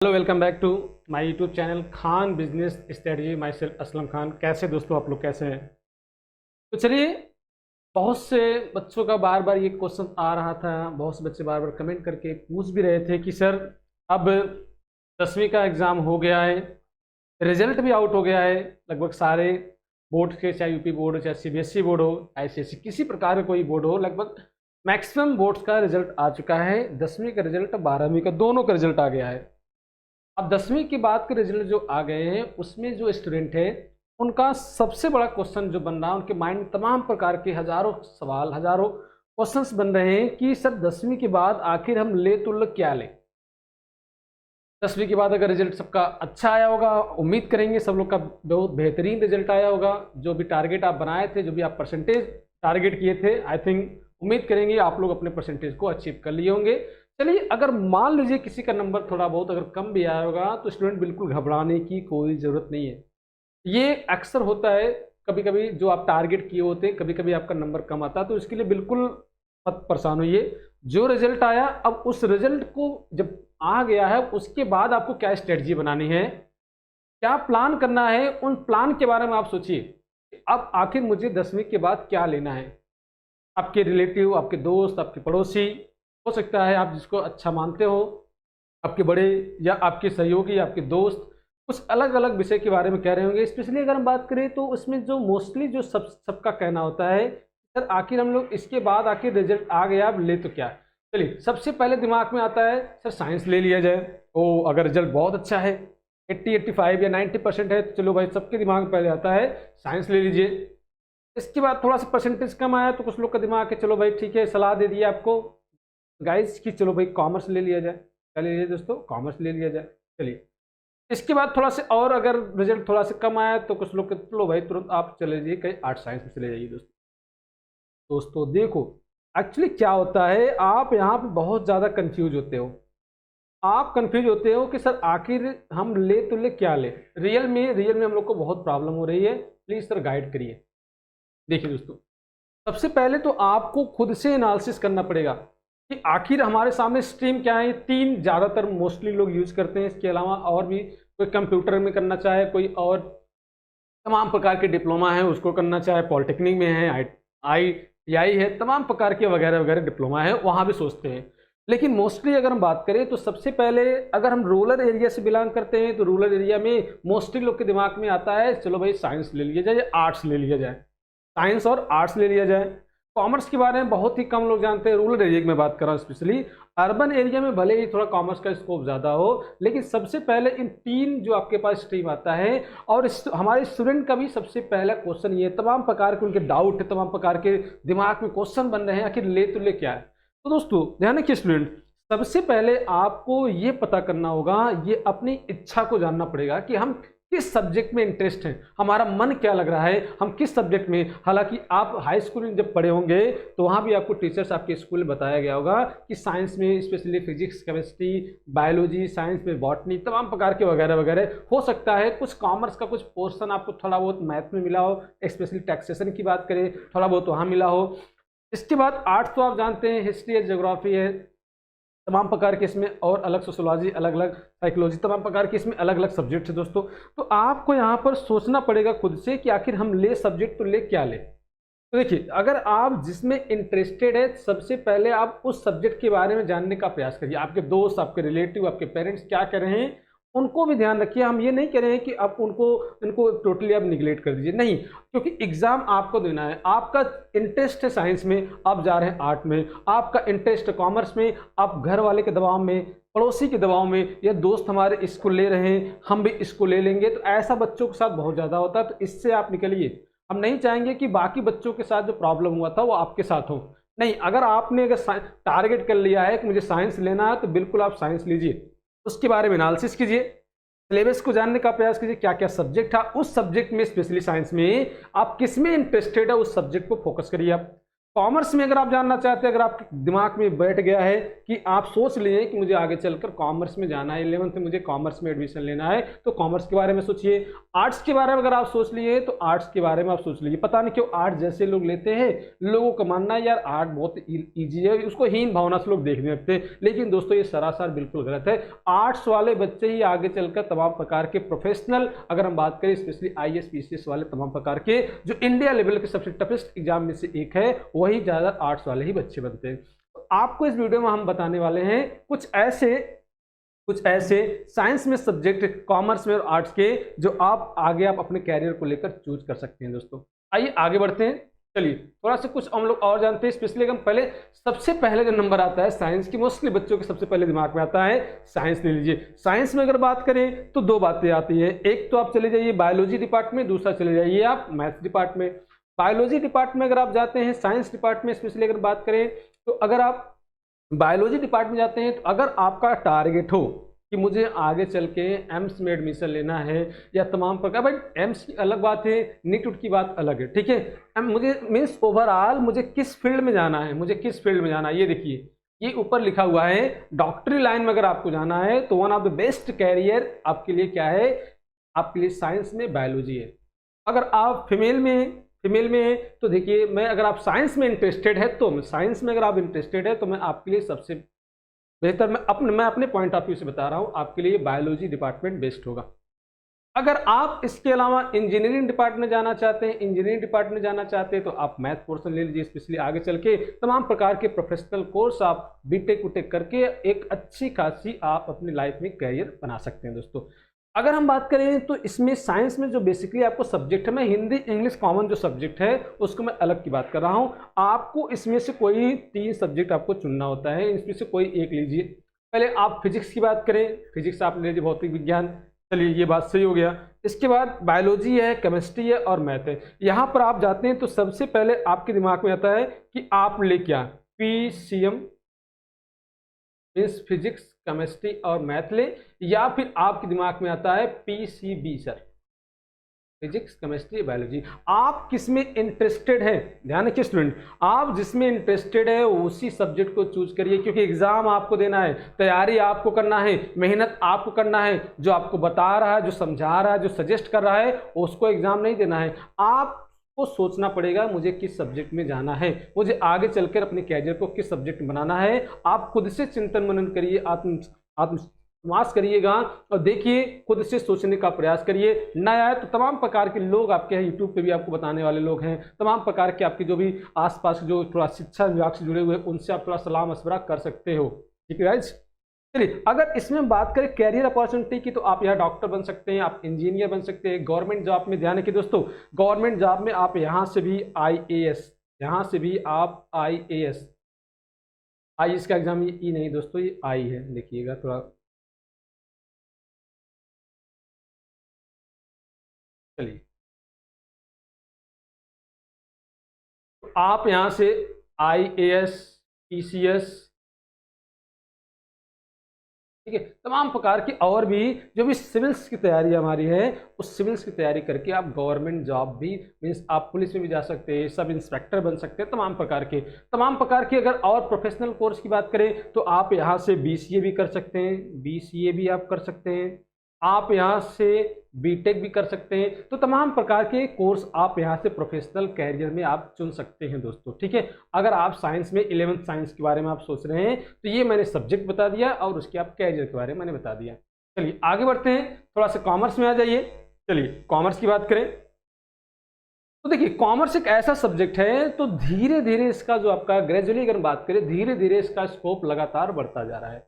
Hello, welcome back to my YouTube channel Khan business strategy. Myself Aslam Khan. कैसे दोस्तों आप लोग कैसे हैं? तो चलिए, बहुत से बच्चों का बार बार ये क्वेश्चन आ रहा था, बहुत से बच्चे बार बार कमेंट करके पूछ भी रहे थे कि सर अब 10वीं का एग्ज़ाम हो गया है, रिजल्ट भी आउट हो गया है लगभग सारे बोर्ड के, चाहे यूपी बोर्ड हो, चाहे सीबीएसई बोर्ड हो, आईसीएसई, किसी प्रकार का कोई बोर्ड हो, लगभग मैक्सिमम बोर्ड्स का रिजल्ट आ चुका है। 10वीं का रिजल्ट, 12वीं का, दोनों का रिजल्ट आ गया है। अब 10वीं के बाद के रिजल्ट जो आ गए हैं उसमें जो स्टूडेंट है उनका सबसे बड़ा क्वेश्चन जो बन रहा है, उनके माइंड में तमाम प्रकार के हजारों सवाल, हजारों क्वेश्चंस बन रहे हैं कि सर 10वीं के बाद आखिर हम ले तो क्या ले। 10वीं के बाद अगर रिजल्ट सबका अच्छा आया होगा, उम्मीद करेंगे सब लोग का बहुत बेहतरीन रिजल्ट आया होगा। जो भी टारगेट आप बनाए थे, जो भी आप परसेंटेज टारगेट किए थे, आई थिंक उम्मीद करेंगे आप लोग अपने परसेंटेज को अचीव कर लिए होंगे। चलिए, अगर मान लीजिए किसी का नंबर थोड़ा बहुत अगर कम भी आया होगा तो स्टूडेंट बिल्कुल घबराने की कोई ज़रूरत नहीं है। ये अक्सर होता है, कभी कभी जो आप टारगेट किए होते हैं, कभी कभी आपका नंबर कम आता है, तो इसके लिए बिल्कुल मत परेशान होइए। जो रिजल्ट आया, अब उस रिजल्ट को जब आ गया है उसके बाद आपको क्या स्ट्रेटजी बनानी है, क्या प्लान करना है, उन प्लान के बारे में आप सोचिए। अब आखिर मुझे 10वीं के बाद क्या लेना है। आपके रिलेटिव, आपके दोस्त, आपके पड़ोसी, हो सकता है आप जिसको अच्छा मानते हो, आपके बड़े या आपके सहयोगी, आपके दोस्त कुछ अलग अलग विषय के बारे में कह रहे होंगे। स्पेशली अगर हम बात करें तो उसमें जो मोस्टली जो सबका कहना होता है, सर आखिर हम लोग इसके बाद आखिर रिजल्ट आ गया, अब ले तो क्या। चलिए, सबसे पहले दिमाग में आता है सर साइंस ले लिया जाए। ओ, अगर रिजल्ट बहुत अच्छा है, 80, 85 या 90% है, तो चलो भाई, सबके दिमाग में पहले आता है साइंस ले लीजिए। इसके बाद थोड़ा सा परसेंटेज कम आया तो कुछ लोग का दिमाग है, चलो भाई ठीक है, सलाह दे दिया आपको गाइस कि चलो भाई कॉमर्स ले लिया जाए। क्या ले लीजिए दोस्तों? कॉमर्स ले लिया जाए। चलिए, इसके बाद थोड़ा सा और अगर रिजल्ट थोड़ा सा कम आया तो कुछ लोग चलो भाई तुरंत आप चले जाइए कहीं आर्ट साइंस में चले जाइए। दोस्तों दोस्तों देखो, एक्चुअली क्या होता है, आप यहाँ पे बहुत ज़्यादा कंफ्यूज होते हो। आप कंफ्यूज होते हो कि सर आखिर हम ले क्या ले। रियल में हम लोग को बहुत प्रॉब्लम हो रही है, प्लीज़ सर गाइड करिए। देखिए दोस्तों, सबसे पहले तो आपको खुद से एनालिसिस करना पड़ेगा कि आखिर हमारे सामने स्ट्रीम क्या है। ये तीन ज़्यादातर मोस्टली लोग यूज़ करते हैं, इसके अलावा और भी कोई कंप्यूटर में करना चाहे, कोई और तमाम प्रकार के डिप्लोमा है उसको करना चाहे, पॉलिटेक्निक में है, IITI है, तमाम प्रकार के वगैरह वगैरह डिप्लोमा है, वहाँ भी सोचते हैं। लेकिन मोस्टली अगर हम बात करें तो सबसे पहले अगर हम रूरल एरिया से बिलोंग करते हैं तो रूरल एरिया में मोस्टली लोग के दिमाग में आता है चलो भाई साइंस ले लिया जाए या आर्ट्स ले लिया जाए, साइंस और आर्ट्स ले लिया जाए। कॉमर्स के बारे में बहुत ही कम लोग जानते हैं। रूरल एरिया की मैं बात कर रहा हूँ, स्पेशली अर्बन एरिया में भले ही थोड़ा कॉमर्स का स्कोप ज़्यादा हो, लेकिन सबसे पहले इन तीन जो आपके पास स्ट्रीम आता है, और हमारे स्टूडेंट का भी सबसे पहला क्वेश्चन ये, तमाम प्रकार के उनके डाउट है, तमाम प्रकार के दिमाग में क्वेश्चन बन रहे हैं आखिर ले तो ले क्या है। तो दोस्तों ध्यान रखिए स्टूडेंट, सबसे पहले आपको ये पता करना होगा, ये अपनी इच्छा को जानना पड़ेगा कि हम किस सब्जेक्ट में इंटरेस्ट है, हमारा मन क्या लग रहा है, हम किस सब्जेक्ट में। हालांकि आप हाई स्कूल में जब पढ़े होंगे तो वहाँ भी आपको टीचर्स आपके स्कूल में बताया गया होगा कि साइंस में specially physics, chemistry, biology, science में बॉटनी, तमाम प्रकार के वगैरह वगैरह। हो सकता है कुछ कॉमर्स का कुछ पोर्शन आपको थोड़ा बहुत मैथ में मिला हो, स्पेशली टैक्सेशन की बात करें थोड़ा बहुत वहाँ मिला हो। इसके बाद आर्ट्स तो आप जानते हैं, हिस्ट्री है, ज्योग्राफी है, तमाम प्रकार के इसमें और अलग सोशोलॉजी, अलग अलग साइकोलॉजी, तमाम प्रकार के इसमें अलग अलग सब्जेक्ट है दोस्तों। तो आपको यहाँ पर सोचना पड़ेगा खुद से कि आखिर हम ले सब्जेक्ट तो ले क्या ले। तो देखिए, अगर आप जिसमें इंटरेस्टेड है सबसे पहले आप उस सब्जेक्ट के बारे में जानने का प्रयास करिए। आपके दोस्त, आपके रिलेटिव, आपके पेरेंट्स क्या कर रहे हैं उनको भी ध्यान रखिए। हम ये नहीं कह रहे हैं कि आप उनको टोटली आप निगलेक्ट कर दीजिए, नहीं, क्योंकि एग्जाम आपको देना है। आपका इंटरेस्ट है साइंस में, आप जा रहे हैं आर्ट में, आपका इंटरेस्ट है कॉमर्स में, आप घर वाले के दबाव में, पड़ोसी के दबाव में, या दोस्त हमारे इसको ले रहे हैं हम भी इसको ले लेंगे, तो ऐसा बच्चों के साथ बहुत ज़्यादा होता है। तो इससे आप निकलिए। हम नहीं चाहेंगे कि बाकी बच्चों के साथ जो प्रॉब्लम हुआ था वो आपके साथ हो। नहीं, अगर आपने अगर टारगेट कर लिया है कि मुझे साइंस लेना है तो बिल्कुल आप साइंस लीजिए। उसके बारे में एनालिसिस कीजिए, सिलेबस को जानने का प्रयास कीजिए, क्या क्या सब्जेक्ट है उस सब्जेक्ट में, स्पेशली साइंस में आप किस में इंटरेस्टेड है, उस सब्जेक्ट को फोकस करिए आप। कॉमर्स में अगर आप जानना चाहते हैं, अगर आपके दिमाग में बैठ गया है कि आप सोच लिए कि मुझे आगे चलकर कॉमर्स में जाना है, 11th में मुझे कॉमर्स में एडमिशन लेना है, तो कॉमर्स के बारे में सोचिए। आर्ट्स के बारे में अगर आप सोच लिए तो आर्ट्स के बारे में आप सोच लीजिए। पता नहीं क्यों आर्ट्स जैसे लोग लेते हैं, लोगों का मानना है यार आर्ट बहुत ईजी है, उसको हीन भावना से लोग देखने लगते हैं, लेकिन दोस्तों ये सरासर बिल्कुल गलत है। आर्ट्स वाले बच्चे ही आगे चलकर तमाम प्रकार के प्रोफेशनल, अगर हम बात करें स्पेशली IAS PCS वाले तमाम प्रकार के जो इंडिया लेवल के सबसे टफेस्ट एग्जाम में से एक है, वही ज्यादा आर्ट्स वाले ही बच्चे बनते हैं। तो आपको इस वीडियो में हम बताने वाले हैं कुछ ऐसे साइंस में सब्जेक्ट, कॉमर्स में और आर्ट्स के, जो आप आगे आप अपने कैरियर को लेकर चूज कर सकते हैं। दोस्तों आइए आगे बढ़ते हैं। चलिए थोड़ा सा कुछ हम लोग और जानते हैं, स्पेशली हम पहले सबसे पहले जो नंबर आता है साइंस की, मोस्टली बच्चों के सबसे पहले दिमाग में आता है साइंस। ले लीजिए, साइंस में अगर बात करें तो दो बातें आती है। एक तो आप चले जाइए बायोलॉजी डिपार्टमेंट, दूसरा चले जाइए आप मैथ्स डिपार्टमेंट। बायोलॉजी डिपार्टमेंट अगर आप जाते हैं, साइंस डिपार्टमेंट स्पेशली अगर बात करें, तो अगर आप बायोलॉजी डिपार्टमेंट जाते हैं, तो अगर आपका टारगेट हो कि मुझे आगे चल के एम्स में एडमिशन लेना है या तमाम प्रकार, भाई एम्स की अलग बात है, नीट उट की बात अलग है, ठीक है। मुझे मीन्स ओवरऑल मुझे किस फील्ड में जाना है, मुझे किस फील्ड में जाना है, ये देखिए ये ऊपर लिखा हुआ है। डॉक्टरी लाइन में अगर आपको जाना है तो one of the best career आपके लिए क्या है, आपके लिए साइंस में बायोलॉजी है। अगर आप फीमेल में तो देखिए, मैं अगर आप साइंस में इंटरेस्टेड है तो साइंस में अगर आप इंटरेस्टेड है तो मैं आपके लिए सबसे बेहतर, मैं अपने पॉइंट ऑफ व्यू से बता रहा हूं, आपके लिए बायोलॉजी डिपार्टमेंट बेस्ट होगा। अगर आप इसके अलावा इंजीनियरिंग डिपार्टमेंट जाना चाहते हैं, तो आप मैथ पोर्शन ले लीजिए। स्पेशली आगे चल के तमाम प्रकार के प्रोफेशनल कोर्स आप बीटेक उटेक करके एक अच्छी खासी आप अपनी लाइफ में कैरियर बना सकते हैं। दोस्तों अगर हम बात करें तो इसमें साइंस में जो बेसिकली आपको सब्जेक्ट है, मैं हिंदी इंग्लिश कॉमन जो सब्जेक्ट है उसको मैं अलग की बात कर रहा हूं। आपको इसमें से कोई 3 सब्जेक्ट आपको चुनना होता है, इसमें से कोई एक लीजिए। पहले आप फिजिक्स की बात करें, फिजिक्स आप ले लीजिए, भौतिक विज्ञान, चलिए ये बात सही हो गया। इसके बाद बायोलॉजी है, केमिस्ट्री है और मैथ है। यहाँ पर आप जाते हैं तो सबसे पहले आपके दिमाग में आता है कि आप ले क्या, PCM मीन्स फिजिक्स केमिस्ट्री और मैथ ले, या फिर आपके दिमाग में आता है PCB sir, physics chemistry biology. आप किस में इंटरेस्टेड है, ध्यान रखिए स्टूडेंट, आप जिसमें इंटरेस्टेड है उसी सब्जेक्ट को चूज करिए, क्योंकि एग्जाम आपको देना है, तैयारी आपको करना है, मेहनत आपको करना है। जो आपको बता रहा है, जो समझा रहा है, जो सजेस्ट कर रहा है, उसको एग्जाम नहीं देना है। आपको सोचना पड़ेगा मुझे किस सब्जेक्ट में जाना है, मुझे आगे चलकर अपने कैरियर को किस सब्जेक्ट में बनाना है। आप खुद से चिंतन मनन करिए, आत्मविश्वास करिएगा और देखिए, खुद से सोचने का प्रयास करिए। नया है तो तमाम प्रकार के लोग आपके हैं, यूट्यूब पे भी आपको बताने वाले लोग हैं, तमाम प्रकार के आपके जो भी आसपास जो थोड़ा शिक्षा विभाग से जुड़े हुए हैं, उनसे आप थोड़ा सलाह मशवरा कर सकते हो, ठीक है गाइस। चलिए अगर इसमें बात करें कैरियर अपॉर्चुनिटी की, तो आप यहाँ डॉक्टर बन सकते हैं, आप इंजीनियर बन सकते हैं। गवर्नमेंट जॉब में ध्यान रखिए दोस्तों, गवर्नमेंट जॉब में आप यहाँ से भी IAS, यहाँ से भी आप IAS, IAS का एग्जाम ये ई नहीं दोस्तों, ये आई है, देखिएगा थोड़ा। चलिए आप यहां से IAS PCS, ठीक है, तमाम प्रकार की और भी जो भी सिविल्स की तैयारी हमारी है, उस सिविल्स की तैयारी करके आप गवर्नमेंट जॉब भी, मीन्स आप पुलिस में भी जा सकते हैं, सब इंस्पेक्टर बन सकते हैं, तमाम प्रकार के। अगर और प्रोफेशनल कोर्स की बात करें तो आप यहाँ से BCA भी कर सकते हैं, BCA भी आप कर सकते हैं, आप यहाँ से बीटेक भी कर सकते हैं। तो तमाम प्रकार के कोर्स आप यहाँ से प्रोफेशनल कैरियर में आप चुन सकते हैं दोस्तों, ठीक है। अगर आप साइंस में 11th साइंस के बारे में आप सोच रहे हैं तो ये मैंने सब्जेक्ट बता दिया और उसके आप कैरियर के बारे में मैंने बता दिया। चलिए आगे बढ़ते हैं, थोड़ा सा कॉमर्स में आ जाइए। चलिए कॉमर्स की बात करें तो देखिए, कॉमर्स एक ऐसा सब्जेक्ट है, तो धीरे धीरे इसका जो आपका ग्रेजुअली अगर बात करें, धीरे धीरे इसका स्कोप लगातार बढ़ता जा रहा है।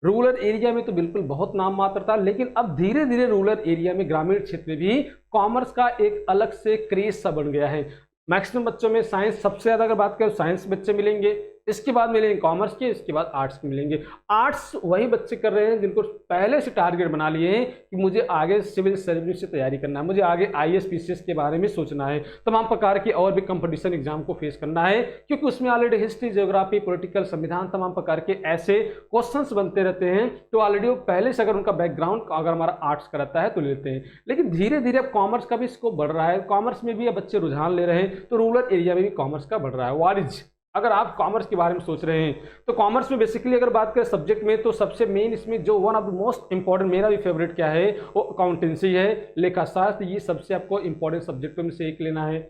रूरल एरिया में तो बिल्कुल बहुत नाम मात्र था, लेकिन अब धीरे धीरे रूरल एरिया में, ग्रामीण क्षेत्र में भी कॉमर्स का एक अलग से क्रेज सा बन गया है। मैक्सिमम बच्चों में साइंस, सबसे ज्यादा अगर बात करें साइंस बच्चे मिलेंगे, इसके बाद मिलेंगे कॉमर्स के, इसके बाद आर्ट्स के मिलेंगे। आर्ट्स वही बच्चे कर रहे हैं जिनको पहले से टारगेट बना लिए हैं कि मुझे आगे सिविल सर्विस से तैयारी करना है, मुझे आगे आईएएस पीसीएस के बारे में सोचना है, तमाम प्रकार के और भी कंपटीशन एग्जाम को फेस करना है, क्योंकि उसमें ऑलरेडी हिस्ट्री, ज्योग्राफी, पॉलिटिकल, संविधान, तमाम प्रकार के ऐसे क्वेश्चंस बनते रहते हैं। तो ऑलरेडी वो पहले से अगर उनका बैकग्राउंड अगर हमारा आर्ट्स का रहता है तो लेते हैं। लेकिन धीरे धीरे अब कॉमर्स का भी स्कोप बढ़ रहा है, कॉमर्स में भी अब बच्चे रुझान ले रहे हैं, तो रूरल एरिया में भी कॉमर्स का बढ़ रहा है। वाणिज्य, अगर आप कॉमर्स के बारे में सोच रहे हैं तो कॉमर्स में बेसिकली अगर बात करें सब्जेक्ट में, तो सबसे मेन इसमें जो one of the most important, मेरा भी फेवरेट क्या है, वो अकाउंटेंसी है, लेखाशास्त्र। ये सबसे आपको इंपॉर्टेंट सब्जेक्टों में से एक लेना है।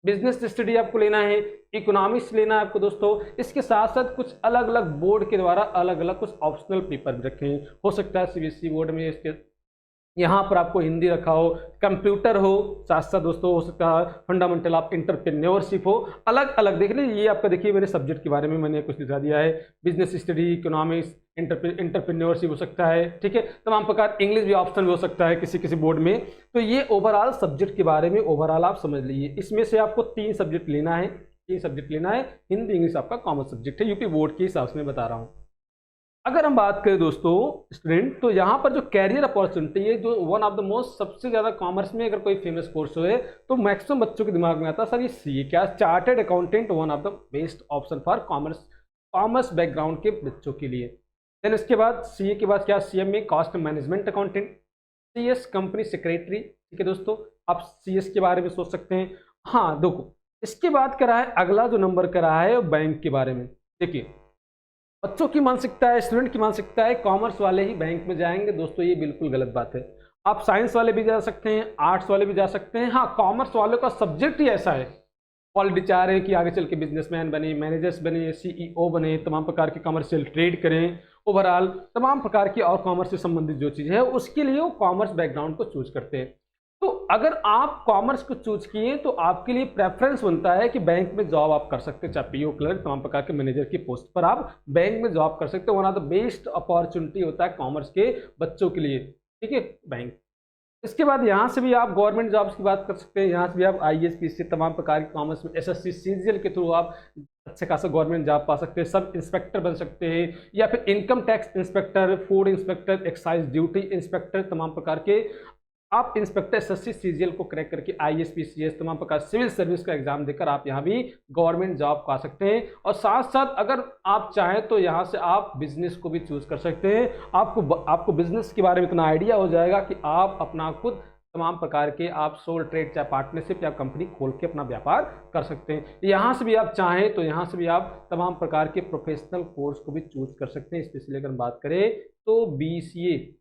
बिजनेस स्टडी आपको लेना है, इकोनॉमिक्स लेना है आपको दोस्तों। इसके साथ साथ कुछ अलग अलग बोर्ड के द्वारा अलग अलग कुछ ऑप्शनल पेपर भी रखे हैं, हो सकता है सीबीएसई बोर्ड में इसके यहाँ पर आपको हिंदी रखा हो, कंप्यूटर हो, साथ साथ दोस्तों हो सकता है फंडामेंटल ऑफ एंटरप्रेन्योरशिप हो, अलग अलग देख लीजिए। ये आपका देखिए मेरे सब्जेक्ट के बारे में मैंने कुछ दिखा दिया है, बिजनेस स्टडी, इकोनॉमिक्स, एंटरप्रेन्योरशिप हो सकता है, ठीक है, तमाम प्रकार। इंग्लिश भी ऑप्शन भी हो सकता है किसी किसी बोर्ड में। तो ये ओवरऑल सब्जेक्ट के बारे में ओवरऑल आप समझ लीजिए। इसमें से आपको 3 सब्जेक्ट लेना है, 3 सब्जेक्ट लेना है। हिंदी इंग्लिश आपका कॉमन सब्जेक्ट है, यूपी बोर्ड के हिसाब से मैं बता रहा हूँ। अगर हम बात करें दोस्तों स्टूडेंट, तो यहाँ पर जो कैरियर अपॉर्चुनिटी है, जो वन ऑफ द मोस्ट सबसे ज़्यादा कॉमर्स में अगर कोई फेमस कोर्स है तो मैक्सिमम बच्चों के दिमाग में आता है सर ये सीए क्या, chartered accountant one of the best option for commerce background के बच्चों के लिए। देन इसके बाद सीए के बाद क्या, CMA cost management accountant, CS company secretary, ठीक है दोस्तों, आप सीएस के बारे में सोच सकते हैं। हाँ देखो, इसके बाद करा है अगला जो नंबर करा है बैंक के बारे में। देखिए बच्चों की मानसिकता है, स्टूडेंट की मानसिकता है कॉमर्स वाले ही बैंक में जाएंगे। दोस्तों ये बिल्कुल गलत बात है। आप साइंस वाले भी जा सकते हैं, आर्ट्स वाले भी जा सकते हैं। हाँ, कॉमर्स वालों का सब्जेक्ट ही ऐसा है, ऑलरेडी चाह रहे हैं कि आगे चल के बिजनेसमैन बने, मैनेजर्स बने, सीईओ बने, तमाम प्रकार के कमर्शियल ट्रेड करें, ओवरऑल तमाम प्रकार की और कॉमर्स से संबंधित जो चीज़ है उसके लिए वो कॉमर्स बैकग्राउंड को चूज करते हैं। तो अगर आप कॉमर्स को चूज किए तो आपके लिए प्रेफरेंस बनता है कि बैंक में जॉब आप कर सकते हैं, चाहे पीओ क्लर्क, तमाम प्रकार के मैनेजर की पोस्ट पर आप बैंक में जॉब कर सकते हो। One of the best opportunity होता है कॉमर्स के बच्चों के लिए, ठीक है, बैंक। इसके बाद यहाँ से भी आप गवर्नमेंट जॉब्स की बात कर सकते हैं, यहाँ से भी आप आईएएस पीसी तमाम प्रकार के कॉमर्स में एसएससी सीजीएल के थ्रू आप अच्छे खासा गवर्नमेंट जॉब पा सकते हैं, सब इंस्पेक्टर बन सकते हैं, या फिर income tax inspector, food inspector, excise duty inspector, तमाम प्रकार के आप इंस्पेक्टर एसएससी सीजीएल को क्रैक करके आईएएस पीसीएस तमाम प्रकार सिविल सर्विस का एग्जाम देकर आप यहाँ भी गवर्नमेंट जॉब पा सकते हैं। और साथ साथ अगर आप चाहें तो यहाँ से आप बिजनेस को भी चूज कर सकते हैं। आपको बिजनेस के बारे में इतना आइडिया हो जाएगा कि आप अपना खुद तमाम प्रकार के आप सोल ट्रेड, चाहे पार्टनरशिप या कंपनी खोल के अपना व्यापार कर सकते हैं। यहाँ से भी आप चाहें तो यहाँ से भी आप तमाम प्रकार के प्रोफेशनल कोर्स को भी चूज कर सकते हैं। स्पेशली अगर बात करें तो बीसीए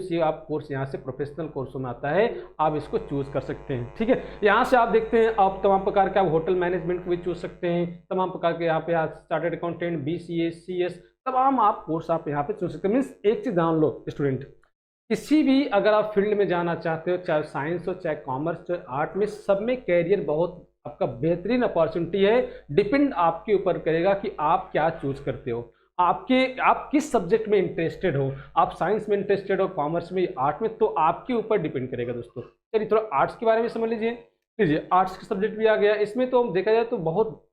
से आप कोर्स यहाँ से प्रोफेशनल कोर्सों में आता है, आप इसको चूज कर सकते हैं, ठीक है। यहाँ से आप देखते हैं आप तमाम प्रकार के आप होटल मैनेजमेंट को भी चूज सकते हैं, तमाम प्रकार के यहाँ पे चार्टर्ड अकाउंटेंट, बीसीए, सीएस, तमाम आप कोर्स आप यहाँ पे चूज सकते हैं। मीन्स एक चीज जान लो स्टूडेंट, किसी भी अगर आप फील्ड में जाना चाहते हो, चाहे साइंस हो, चाहे कॉमर्स, चाहे आर्ट में, सब में कैरियर बहुत आपका बेहतरीन अपॉर्चुनिटी है। डिपेंड आपके ऊपर करेगा कि आप क्या चूज करते हो, आप किस सब्जेक्ट में इंटरेस्टेड हो, आप साइंस में इंटरेस्टेड हो, कॉमर्स में, आर्ट में, तो आपके ऊपर डिपेंड करेगा दोस्तों। चलिए थोड़ा आर्ट्स के बारे में समझ लीजिए आर्ट्स का सब्जेक्ट भी आ गया। इसमें तो देखा जाए तो बहुत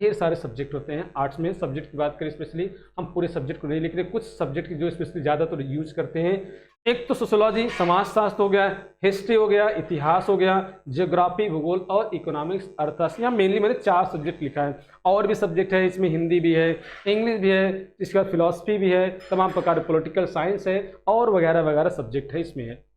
ढेर सारे सब्जेक्ट होते हैं आर्ट्स में। सब्जेक्ट की बात करें स्पेशली, हम पूरे सब्जेक्ट को नहीं लिख रहे, कुछ सब्जेक्ट की जो स्पेशली ज़्यादातर यूज करते हैं। एक तो सोशोलॉजी, समाजशास्त्र हो गया, हिस्ट्री हो गया, इतिहास हो गया, ज्योग्राफी, भूगोल और इकोनॉमिक्स, अर्थशास्त्र। यहाँ मेनली मैंने 4 सब्जेक्ट लिखा है, और भी सब्जेक्ट है इसमें, हिंदी भी है, इंग्लिश भी है, इसके बाद फिलॉसफी भी है, तमाम प्रकार पॉलिटिकल साइंस है, और वगैरह वगैरह सब्जेक्ट है इसमें है।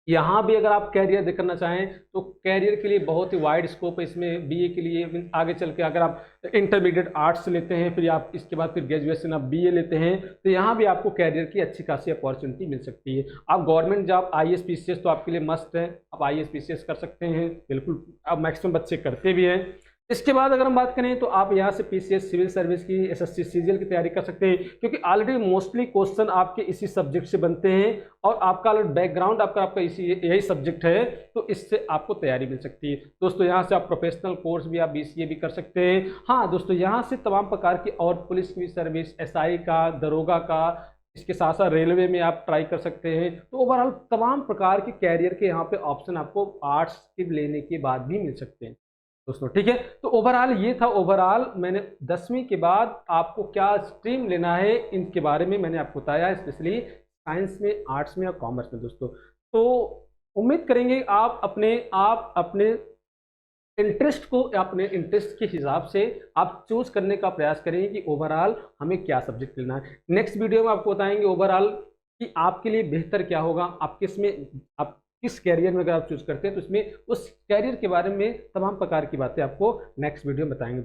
यहाँ भी अगर आप कैरियर करना चाहें तो कैरियर के लिए बहुत ही वाइड स्कोप है इसमें। बीए के लिए आगे चल के अगर आप इंटरमीडिएट आर्ट्स लेते हैं, फिर आप इसके बाद फिर ग्रेजुएशन आप बीए लेते हैं, तो यहाँ भी आपको कैरियर की अच्छी खासी अपॉर्चुनिटी मिल सकती है। आप गवर्नमेंट जॉब आईएएस पीसीएस तो आपके लिए मस्ट है, आप आईएएस पीसीएस कर सकते हैं, बिल्कुल अब मैक्सिमम बच्चे करते भी हैं। इसके बाद अगर हम बात करें तो आप यहाँ से पीसीएस, सिविल सर्विस की, एसएससी सीजीएल की तैयारी कर सकते हैं, क्योंकि ऑलरेडी मोस्टली क्वेश्चन आपके इसी सब्जेक्ट से बनते हैं, और आपका बैकग्राउंड आपका इसी यही सब्जेक्ट है, तो इससे आपको तैयारी मिल सकती है। दोस्तों यहाँ से आप प्रोफेशनल कोर्स भी, आप बीसीए भी कर सकते हैं। हाँ दोस्तों, यहाँ से तमाम प्रकार की और पुलिस की सर्विस, एसआई का, दरोगा का, इसके साथ साथ रेलवे में आप ट्राई कर सकते हैं। तो ओवरऑल तमाम प्रकार के कैरियर के यहाँ पे ऑप्शन आपको आर्ट्स के लेने के बाद भी मिल सकते हैं। दोस्तों, ठीक है। तो ओवरऑल ये था, ओवरऑल मैंने 10वीं के बाद आपको क्या स्ट्रीम लेना है इनके बारे में मैंने आपको बताया, स्पेशली साइंस में, आर्ट्स में और कॉमर्स में दोस्तों। तो उम्मीद करेंगे आप अपने इंटरेस्ट को, अपने इंटरेस्ट के हिसाब से आप चूज करने का प्रयास करेंगे कि ओवरऑल हमें क्या सब्जेक्ट लेना है। नेक्स्ट वीडियो में आपको बताएंगे ओवरऑल कि आपके लिए बेहतर क्या होगा, आप किस कैरियर में अगर आप चूज करते हैं तो इसमें उस कैरियर के बारे में तमाम प्रकार की बातें आपको नेक्स्ट वीडियो में बताएंगे।